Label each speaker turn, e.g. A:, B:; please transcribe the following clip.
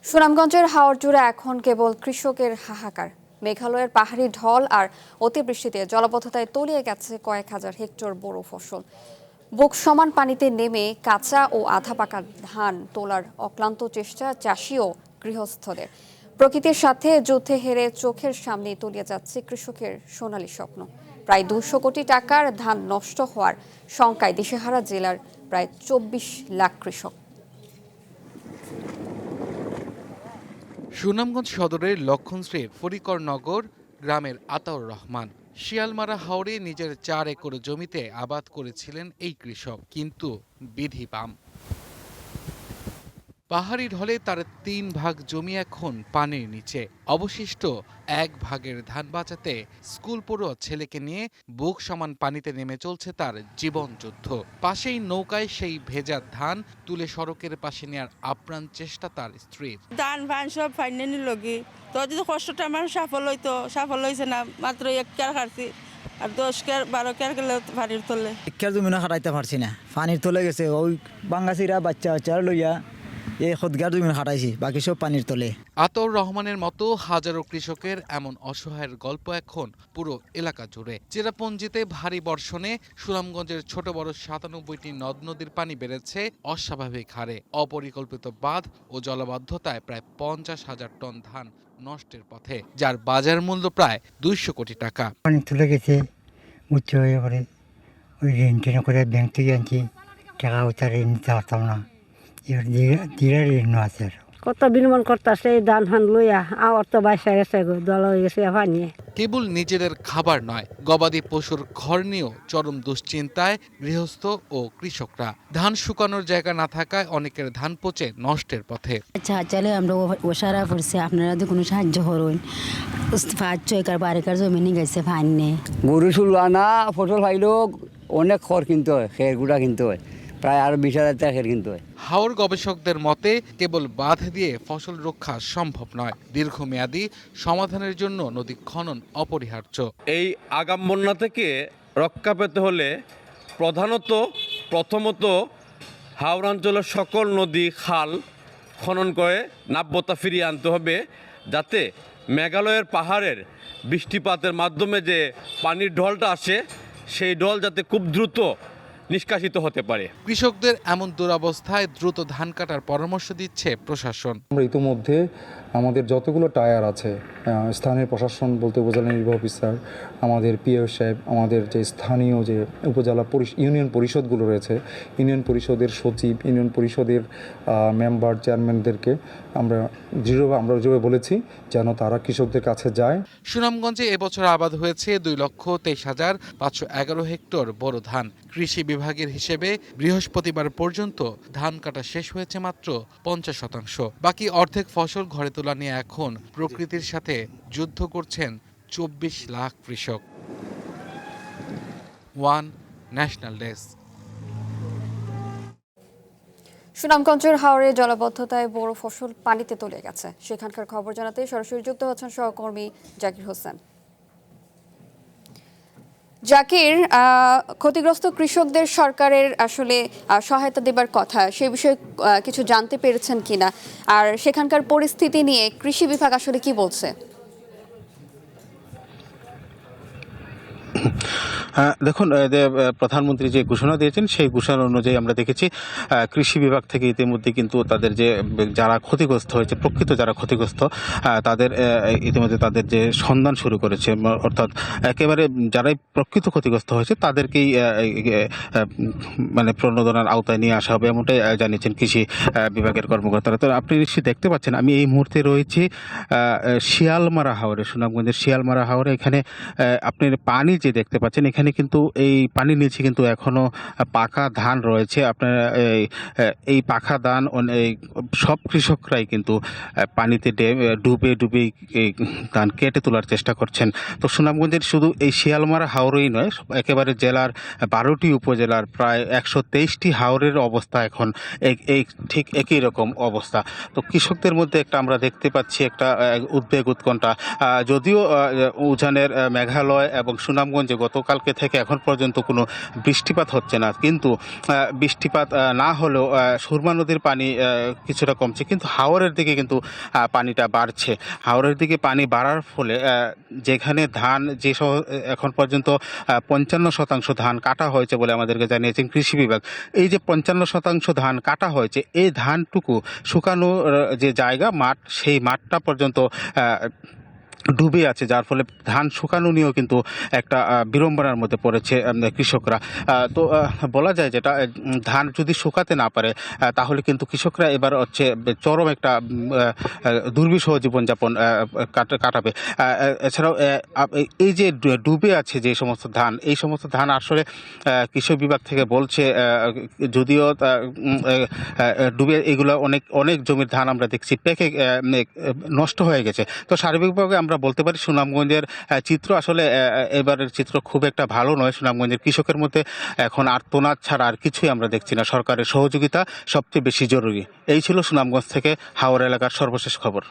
A: সুনামগঞ্জের হাওরজুড়ে এখন কেবল কৃষকের হাহাকার। মেঘালয়ের পাহাড়ি ঢল আর অতিবৃষ্টিতে জলাবদ্ধতায় তলিয়ে গেছে কয়েক হাজার হেক্টর বোরো ফসল। বুক সমান পানিতে নেমে কাঁচা ও আধা পাকা ধান তোলার অক্লান্ত চেষ্টা চাষি ও গৃহস্থদের। প্রকৃতির সাথে যুদ্ধে হেরে চোখের সামনে তলিয়ে যাচ্ছে কৃষকের সোনালী স্বপ্ন। প্রায় 200 কোটি টাকার ধান নষ্ট হওয়ার শঙ্কায় দিশেহারা জেলার প্রায় 24 লাখ কৃষক।
B: সুনামগঞ্জ সদরের লক্ষণশ্রীর ফরিকরনগর গ্রামের আতাউর রহমান শিয়ালমারা হাওরে নিজের 4 একর জমিতে আবাদ করেছিলেন এই কৃষক, কিন্তু বিধি বাম। পাহাড়ি ঢলে তার 3 ভাগ জমি এখন পানির নিচে। অবশিষ্ট 1 ভাগের ধান বাঁচাতে স্কুল পড়ুয়া ছেলেকে নিয়ে বুক সমান পানিতে নেমে চলছে তার জীবন যুদ্ধ। পাশেই নৌকায় সেই ভেজা ধান তুলে সড়কের পাশে নেওয়ার আপ্রাণ চেষ্টা তার স্ত্রীর।
C: ধান ফান সব ফাইনালি লগি তো যদি কষ্টটা আমার সফল হয়েছে না, মাত্র 1 কেয়ার খাচ্ছি আর 10 কেয়ার 12 কেয়ার গেলে পানির তলে।
D: শিক্ষার জমিনা খাটাইতে পারছি না, পানির তলে গেছে। ওই বাঙ্গাসিরা বাচ্চা লইয়া এই খদগার জমিন খাটাইছি, বাকি সব পানির তলে।
B: আতাউর রহমানের মতো হাজারো কৃষকের এমন অসহায়ের গল্প এখন পুরো এলাকা জুড়ে। চেরাপুঞ্জিতে ভারী বর্ষণে সুনামগঞ্জের ছোট বড় 97টি নদ নদীর পানি বেড়েছে অস্বাভাবিক হারে। অপরিকল্পিত বাঁধ ও জলাবদ্ধতায় প্রায় 50,000 টন ধান নষ্টের পথে, যার বাজার মূল্য প্রায় 200 কোটি টাকা।
E: পানি তুলে গেছে উচ্চ হয়ে পড়ে। ওই ঋণ টেনে করে ব্যাংক থেকে আনছি, টাকা ওটা ঋণ নিতে পারতাম না। এবার ধীরে ঋণ আছে আর
F: কত বিনিময় করতেছে ধান হান লইয়া আওয়ার তো বাইসা গেছে গো, দল হয়ে গেছে পানি।
B: কেবল নিজেদের খাবার নয়, গবাদি পশুর ঘর নিয়েও চরম দুশ্চিন্তায় গৃহস্থ ও কৃষকরা। ধান শুকানোর জায়গা না থাকায় অনেকের ধান পচে নষ্টের পথে।
G: আচ্ছা চলে আমরা ওসারা পড়ছি, আপনারা যদি কোনো সাহায্য করুন। 5 একর 12 একর জমি নিয়ে গেছে পানি।
H: গরু চুলবা না, ফসল পাইলেও অনেক খড় কিনতে হয়, খের গুঁড়া কিনতে হয়, প্রায় আরো 20,000 টাকা খের কিনতে হয়।
B: হাওর গবেষকদের মতে কেবল বাঁধ দিয়ে ফসল রক্ষা সম্ভব নয়, দীর্ঘমেয়াদী সমাধানের জন্য নদী খনন অপরিহার্য।
I: এই আগাম বন্যা থেকে রক্ষা পেতে হলে প্রথমত হাওড়াঞ্চলের সকল নদী খাল খনন করে নাব্যতা ফিরিয়ে আনতে হবে, যাতে মেঘালয়ের পাহাড়ের বৃষ্টিপাতের মাধ্যমে যে পানির ঢলটা আসে সেই ঢল যাতে খুব দ্রুত নিষ্কাশিত হতে পারে।
B: কৃষকদের এমন দুরবস্থায় দ্রুত ধান কাটার পরামর্শ দিচ্ছে প্রশাসন।
J: আমরা ইতিমধ্যে আমাদের যতগুলো টায়ার আছে, স্থানীয় প্রশাসন বলতে উপজেলা নির্বাহী অফিসার, আমাদের পিও সাহেব, আমাদের যে স্থানীয় যে উপজেলা ইউনিয়ন পরিষদগুলো রয়েছে, ইউনিয়ন পরিষদের সচিব, ইউনিয়ন পরিষদের মেম্বার, চেয়ারম্যানদেরকে আমরা দৃঢ়ভাবে বলেছি যেন তারা কৃষকদের কাছে যায়।
B: সুনামগঞ্জে এবছর আবাদ হয়েছে 2,23,511 হেক্টর বোরো ধান। কৃষি বিভাগের হিসেবে বৃহস্পতিবার পর্যন্ত ধান কাটা শেষ হয়েছে মাত্র 50%। বাকি অর্ধেক ফসল ঘরে তোলা নিয়ে এখন প্রকৃতির সাথে যুদ্ধ করছেন 24 লাখ কৃষক। One national desk.
A: সুনামগঞ্জের হাওরে জলাবদ্ধতায় বোরো ফসল পানিতে তলিয়ে গেছে। সেখানকার খবর জানাতে সরাসরি যুক্ত হচ্ছেন সহকর্মী জাকির হোসেন। জাকির, ক্ষতিগ্রস্ত কৃষকদের সরকারের আসলে সহায়তা দেবার কথা, সে বিষয়ে কিছু জানতে পেরেছেন কিনা, আর সেখানকার পরিস্থিতি নিয়ে কৃষি বিভাগ আসলে কি বলছে?
K: দেখুন, প্রধানমন্ত্রী যে ঘোষণা দিয়েছেন সেই ঘোষণা অনুযায়ী আমরা দেখেছি কৃষি বিভাগ থেকে ইতিমধ্যে কিন্তু তাদের যে যারা ক্ষতিগ্রস্ত হয়েছে, প্রকৃত যারা ক্ষতিগ্রস্ত তাদের ইতিমধ্যে তাদের যে সন্ধান শুরু করেছে, অর্থাৎ একেবারে যারাই প্রকৃত ক্ষতিগ্রস্ত হয়েছে তাদেরকেই মানে প্রণোদনার আওতায় নিয়ে আসা হবে, এমনটাই জানিয়েছেন কৃষি বিভাগের কর্মকর্তারা। তো আপনি নিশ্চয়ই দেখতে পাচ্ছেন আমি এই মুহূর্তে রয়েছি শিয়ালমারা হাওরে, সুনামগঞ্জের শিয়ালমারা হাওরে। এখানে আপনি পানি যে দেখতে পাচ্ছেন, এখানে কিন্তু এই পানির নিচে কিন্তু এখনো পাকা ধান রয়েছে। আপনার এই পাকা ধান এই সব কৃষকরাই কিন্তু পানিতে ডুবে এই ধান কেটে তোলার চেষ্টা করছেন। তো সুনামগঞ্জের শুধু এই শিয়ালমারা হাওরেই নয়, একেবারে জেলার 12টি উপজেলার প্রায় 123টি হাওরের অবস্থা এখন ঠিক একই রকম অবস্থা। তো কৃষকদের মধ্যে আমরা দেখতে পাচ্ছি একটা উদ্বেগ, উৎকণ্ঠা। যদিও উজানের মেঘালয় এবং সুনামগঞ্জে গতকালকে থেকে এখন পর্যন্ত কোনো বৃষ্টিপাত হচ্ছে না, কিন্তু বৃষ্টিপাত না হলেও সুরমা নদীর পানি কিছুটা কমছে, কিন্তু হাওরের দিকে কিন্তু পানিটা বাড়ছে। হাওরের দিকে পানি বাড়ার ফলে যেখানে ধান এখন পর্যন্ত 55% ধান কাটা হয়েছে বলে আমাদেরকে জানিয়েছেন কৃষি বিভাগ। এই যে 55% ধান কাটা হয়েছে, এই ধানটুকু শুকানোর যে জায়গা মাঠ, সেই মাঠটা পর্যন্ত ডুবে আছে, যার ফলে ধান শুকানো নিয়েও কিন্তু একটা বিড়ম্বনার মধ্যে পড়েছে কৃষকরা। তো বলা যায় যেটা ধান যদি শুকাতে না পারে তাহলে কিন্তু কৃষকরা এবার হচ্ছে চরম একটা দুর্বিষহ জীবনযাপন কাটাবে। এছাড়াও এই যে ডুবে আছে যে সমস্ত ধান, এই সমস্ত ধান আসলে কৃষি বিভাগ থেকে বলছে যদিও ডুবে এগুলো অনেক জমির ধান আমরা দেখছি পেকে নষ্ট হয়ে গেছে। তো সার্বিকভাবে আমরা বলতে পারি সুনামগঞ্জের চিত্র আসলে এবারের চিত্র খুব একটা ভালো নয়। সুনামগঞ্জের কৃষকের মধ্যে এখন আর্তনাদ ছাড়া আর কিছুই আমরা দেখছি না। সরকারের সহযোগিতা সবচেয়ে বেশি জরুরি। এই ছিল সুনামগঞ্জ থেকে হাওড়া এলাকার সর্বশেষ খবর।